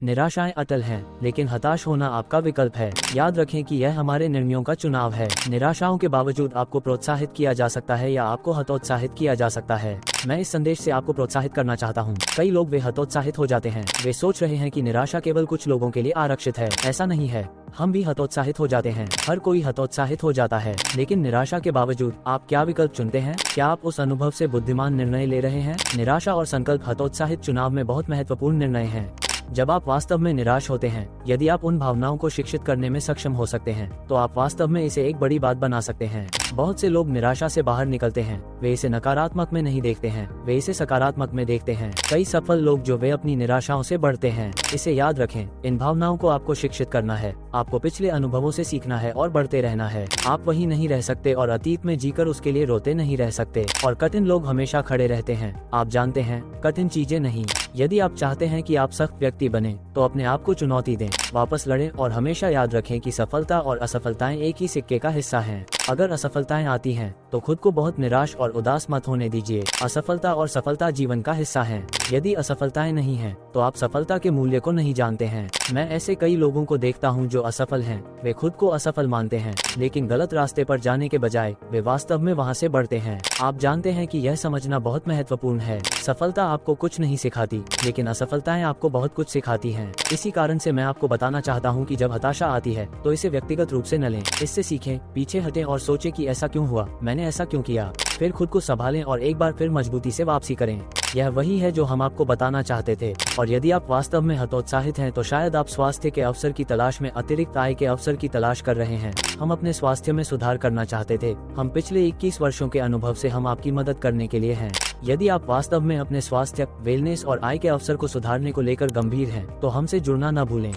निराशाएं अटल हैं, लेकिन हताश होना आपका विकल्प है। याद रखें कि यह हमारे निर्णयों का चुनाव है। निराशाओं के बावजूद आपको प्रोत्साहित किया जा सकता है या आपको हतोत्साहित किया जा सकता है। मैं इस संदेश से आपको प्रोत्साहित करना चाहता हूं। कई लोग वे हतोत्साहित हो जाते हैं। वे सोच रहे हैं कि निराशा केवल कुछ लोगों के लिए आरक्षित है। ऐसा नहीं है, हम भी हतोत्साहित हो जाते हैं। हर कोई हतोत्साहित हो जाता है, लेकिन निराशा के बावजूद आप क्या विकल्प चुनते हैं? क्या आप उस अनुभव से बुद्धिमान निर्णय ले रहे हैं? निराशा और संकल्प हतोत्साहित चुनाव में बहुत महत्वपूर्ण निर्णय हैं। जब आप वास्तव में निराश होते हैं, यदि आप उन भावनाओं को शिक्षित करने में सक्षम हो सकते हैं, तो आप वास्तव में इसे एक बड़ी बात बना सकते हैं। बहुत से लोग निराशा से बाहर निकलते हैं। वे इसे नकारात्मक में नहीं देखते हैं, वे इसे सकारात्मक में देखते हैं। कई सफल लोग जो वे अपनी निराशाओं से बढ़ते हैं। इसे याद रखें, इन भावनाओं को आपको शिक्षित करना है। आपको पिछले अनुभवों से सीखना है और बढ़ते रहना है। आप वही नहीं रह सकते और अतीत में जीकर उसके लिए रोते नहीं रह सकते। और कठिन लोग हमेशा खड़े रहते हैं। आप जानते हैं, कठिन चीजें नहीं। यदि आप चाहते हैं कि आप सख्त व्यक्ति बने, तो अपने आप को चुनौती दें, वापस लड़ें और हमेशा याद रखें कि सफलता और असफलताएं एक ही सिक्के का हिस्सा हैं। अगर असफलताएं आती हैं, तो खुद को बहुत निराश और उदास मत होने दीजिए। असफलता और सफलता जीवन का हिस्सा हैं। यदि असफलताएं नहीं हैं, तो आप सफलता के मूल्य को नहीं जानते हैं। मैं ऐसे कई लोगों को देखता हूं जो असफल हैं। वे खुद को असफल मानते हैं, लेकिन गलत रास्ते पर जाने के बजाय वे वास्तव में वहां से बढ़ते हैं। आप जानते हैं कि यह समझना बहुत महत्वपूर्ण है। सफलता आपको कुछ नहीं सिखाती, लेकिन असफलताएं आपको बहुत कुछ सिखाती हैं। इसी कारण से मैं आपको बताना चाहता हूं कि जब हताशा आती है, तो इसे व्यक्तिगत रूप से न लें। इससे सीखें, पीछे हटें और सोचें कि ऐसा क्यों हुआ, मैंने ऐसा क्यों किया। फिर खुद को संभालें और एक बार फिर मजबूती से वापसी करें। यह वही है जो हम आपको बताना चाहते थे। और यदि आप वास्तव में हतोत्साहित हैं, तो शायद आप स्वास्थ्य के अवसर की तलाश में अतिरिक्त आय के अवसर की तलाश कर रहे हैं। हम अपने स्वास्थ्य में सुधार करना चाहते थे। हम पिछले 21 वर्षों के अनुभव से हम आपकी मदद करने के लिए हैं। यदि आप वास्तव में अपने स्वास्थ्य, वेलनेस और आय के अवसर को सुधारने को लेकर गंभीर हैं, तो हमसे जुड़ना न भूलें।